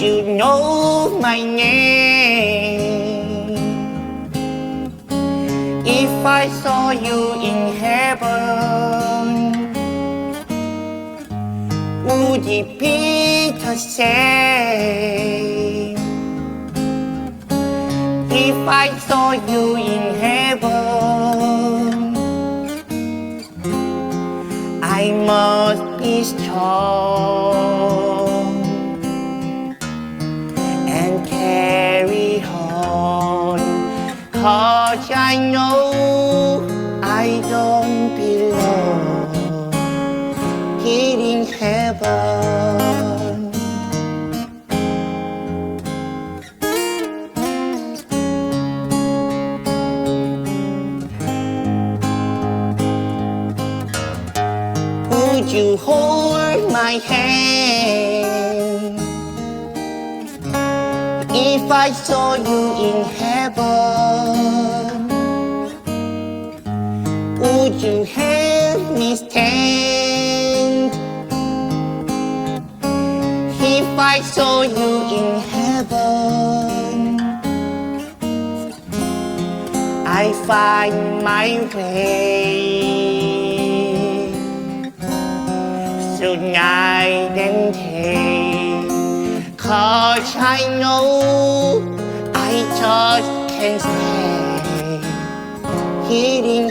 you know my name? If I saw you in heaven, would it be the same? If I saw you in heaven, I must be strong and carry on, 'cause I know I don't belong here in heaven. Would you hold my hand if I saw you in heaven? Would you help me stand if I saw you in heaven? I find my way through night and day, 'cause I know I just can't stay here in